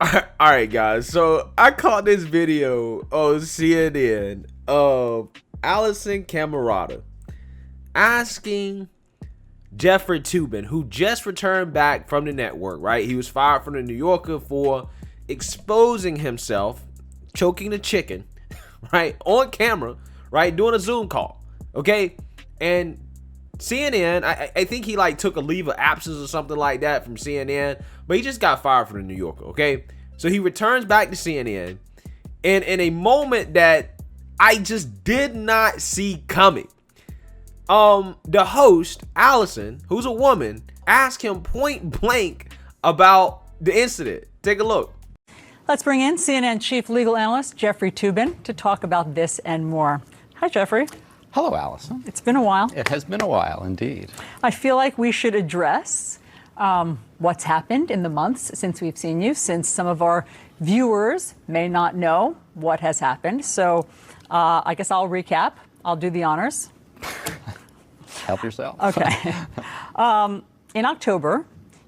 All right, guys. So I caught this video on CNN of Alisyn Camerota asking Jeffery Toobin, who just returned back from the network, right? He was fired from the New Yorker for exposing himself, choking the chicken, right? On camera, right? Doing a Zoom call, okay? And CNN, I think he like took a leave of absence or something like that from CNN, but he just got fired from the New Yorker, okay? So he returns back to CNN, and in a moment that I just did not see coming, the host, Alisyn, who's a woman, asked him point blank about the incident. Take a look. Let's bring in CNN chief legal analyst Jeffery Toobin to talk about this and more. Hi, Jeffrey. Hello, Alisyn. It's been a while. It has been a while, indeed. I feel like we should address what's happened in the months since we've seen you, since some of our viewers may not know what has happened. So I guess I'll recap. I'll do the honors. Help yourself. Okay. In October,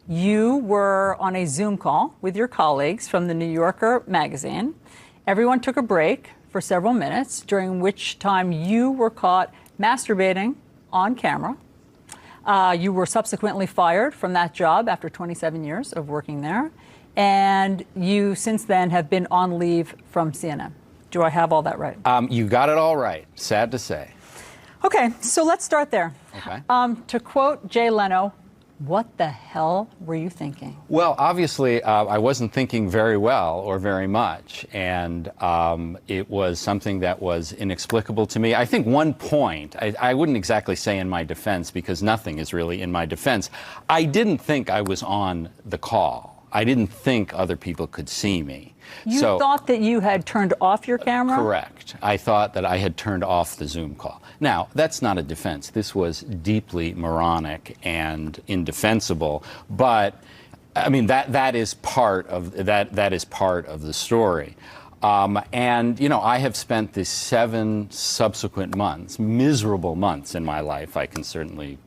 you were on a Zoom call with your colleagues from the New Yorker magazine. Everyone took a break for several minutes, during which time you were caught masturbating on camera. You were subsequently fired from that job after 27 years of working there. And you, since then, have been on leave from CNN. Do I have all that right? You got it all right, sad to say. Okay, so let's start there. Okay. To quote Jay Leno, what the hell were you thinking? Well, obviously, I wasn't thinking very well or very much, and it was something that was inexplicable to me. I think one point, I wouldn't exactly say in my defense, because nothing is really in my defense. I didn't think I was on the call. I didn't think other people could see me. You thought that you had turned off your camera? Correct. I thought that I had turned off the Zoom call. Now, that's not a defense. This was deeply moronic and indefensible, but I mean that is part of that is part of the story. And you know, I have spent the 7 subsequent months, miserable months in my life, I can certainly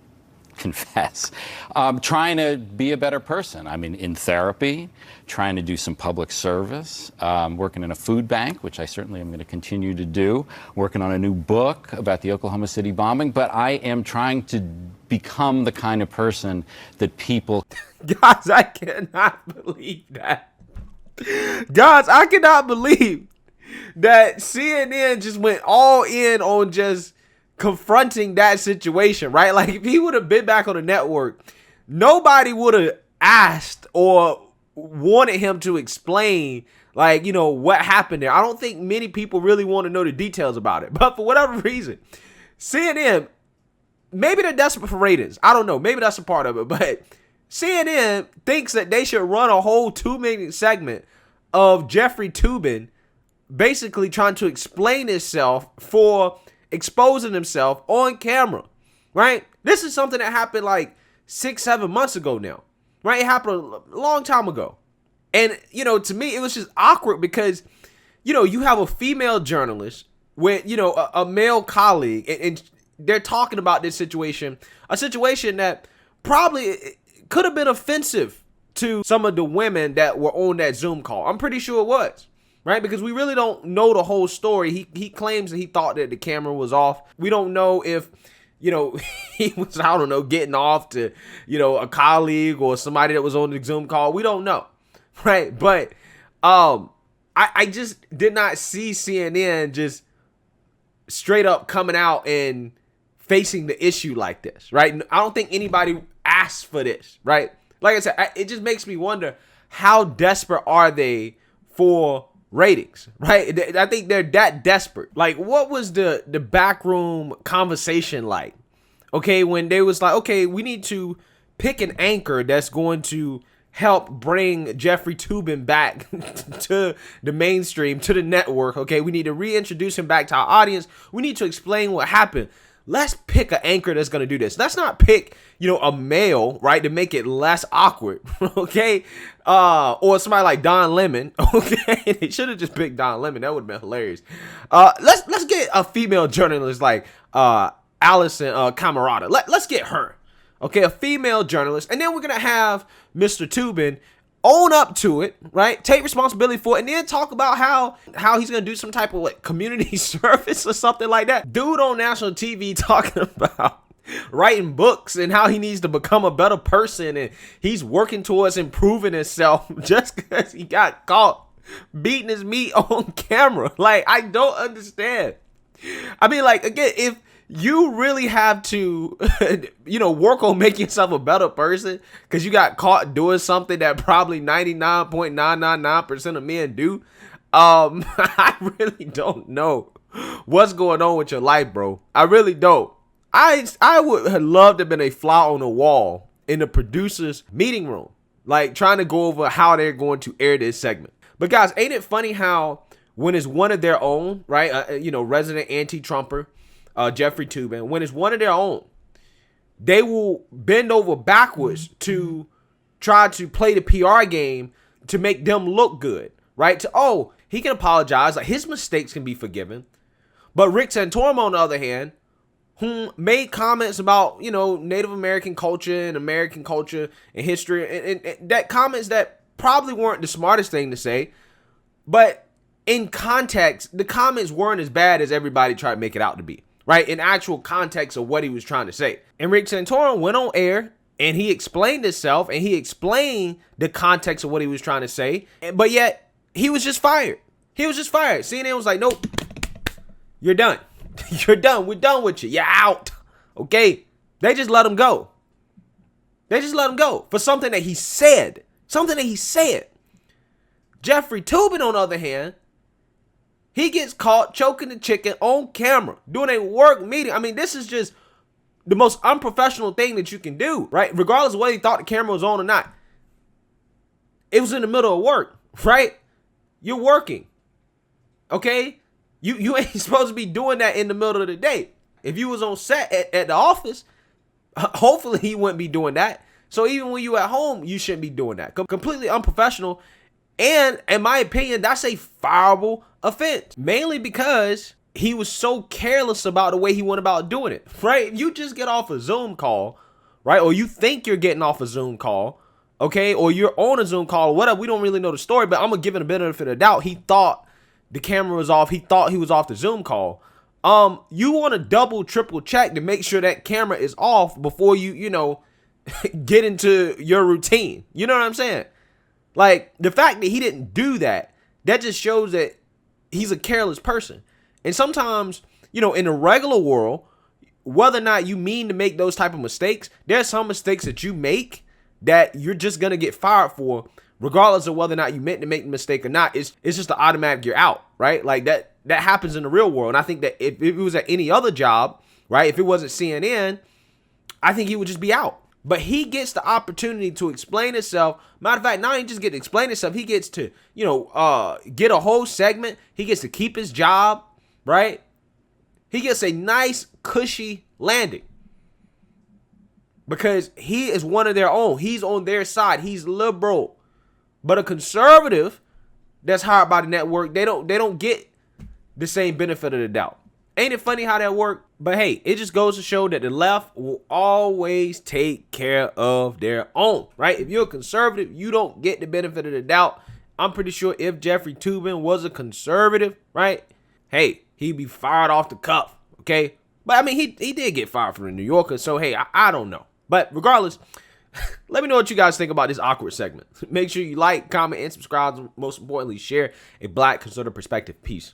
confess, trying to be a better person. I mean, in therapy, trying to do some public service, working in a food bank, which I certainly am going to continue to do, working on a new book about the Oklahoma City bombing, but I am trying to become the kind of person that people... Guys, I cannot believe that. Guys, I cannot believe that CNN just went all in on just confronting that situation, right? Like, if he would have been back on the network, nobody would have asked or wanted him to explain, like, you know, what happened there. I don't think many people really want to know the details about it. But for whatever reason, CNN, maybe they're desperate for ratings. I don't know. Maybe that's a part of it. But CNN thinks that they should run a whole 2-minute segment of Jeffery Toobin basically trying to explain himself for exposing himself on camera, right? This is something that happened like 6-7 months ago now, right? It happened a long time ago. And, you know, to me, it was just awkward because, you know, you have a female journalist with, you know, a male colleague, and they're talking about this situation, a situation that probably could have been offensive to some of the women that were on that Zoom call. I'm pretty sure it was. Right? Because we really don't know the whole story. He claims that he thought that the camera was off. We don't know if, you know, he was, I don't know, getting off to, you know, a colleague or somebody that was on the Zoom call. We don't know. Right? But I just did not see CNN just straight up coming out and facing the issue like this. Right? I don't think anybody asked for this. Right? Like I said, it just makes me wonder, how desperate are they for ratings, right? I think they're that desperate. Like, what was the backroom conversation like? Okay, when they was like, okay, we need to pick an anchor that's going to help bring Jeffery Toobin back to the mainstream, to the network. Okay, we need to reintroduce him back to our audience. We need to explain what happened. Let's pick an anchor that's going to do this. Let's not pick, you know, a male, right, to make it less awkward, okay? Or somebody like Don Lemon, okay? They should have just picked Don Lemon. That would have been hilarious. Let's get a female journalist like Alisyn Camerota. Let's get her, okay? A female journalist. And then we're going to have Mr. Toobin own up to it, right? Take responsibility for it, and then talk about how he's gonna do some type of like community service or something like that. Dude on national TV talking about writing books and how he needs to become a better person, and he's working towards improving himself just because he got caught beating his meat on camera. Like, I don't understand. I mean, like, again, if you really have to, work on making yourself a better person because you got caught doing something that probably 99.999% of men do, I really don't know what's going on with your life, bro. I really don't. I would have loved to have been a fly on the wall in the producer's meeting room, like trying to go over how they're going to air this segment. But guys, ain't it funny how when it's one of their own, right? Resident anti-Trumper, Jeffery Toobin, when it's one of their own, they will bend over backwards to try to play the PR game to make them look good, right? He can apologize, like his mistakes can be forgiven. But Rick Santorum, on the other hand, who made comments about, Native American culture and history, and that comments that probably weren't the smartest thing to say, but in context, the comments weren't as bad as everybody tried to make it out to be, right? In actual context of what he was trying to say. And Rick Santorum went on air and he explained himself and he explained the context of what he was trying to say, but yet he was just fired. He was just fired. CNN was like, nope, you're done. You're done. We're done with you. You're out. Okay? They just let him go. They just let him go for something that he said. Something that he said. Jeffery Toobin, on the other hand, he gets caught choking the chicken on camera doing a work meeting. I mean, this is just the most unprofessional thing that you can do, right? Regardless of whether he thought the camera was on or not. It was in the middle of work, right? You're working. Okay? You ain't supposed to be doing that in the middle of the day. If you was on set at the office, hopefully he wouldn't be doing that. So even when you at home, you shouldn't be doing that. Completely unprofessional. And in my opinion, that's a fireable offense. Mainly because he was so careless about the way he went about doing it, right? You just get off a Zoom call, right? Or you think you're getting off a Zoom call, okay? Or you're on a Zoom call or whatever. We don't really know the story, but I'm going to give it a benefit of the doubt. He thought the camera was off. He thought he was off the Zoom call. You want to double, triple check to make sure that camera is off before you get into your routine. You know what I'm saying? Like, the fact that he didn't do that, that just shows that he's a careless person. And sometimes, in the regular world, whether or not you mean to make those type of mistakes, there's some mistakes that you make that you're just going to get fired for, regardless of whether or not you meant to make the mistake or not. It's just the automatic you're out, right? Like that happens in the real world. And I think that if it was at any other job, right, if it wasn't CNN, I think he would just be out. But he gets the opportunity to explain himself. Matter of fact, not even just get to explain himself, he gets to, get a whole segment. He gets to keep his job, right? He gets a nice, cushy landing. Because he is one of their own. He's on their side. He's liberal. But a conservative that's hired by the network, they don't get the same benefit of the doubt. Ain't it funny how that worked? But hey, it just goes to show that the left will always take care of their own, right? If you're a conservative, you don't get the benefit of the doubt. I'm pretty sure if Jeffery Toobin was a conservative, right? Hey, he'd be fired off the cuff, okay? But I mean, he did get fired from the New Yorker, so hey, I don't know. But regardless, let me know what you guys think about this awkward segment. Make sure you like, comment, and subscribe. Most importantly, share a Black conservative perspective. Peace.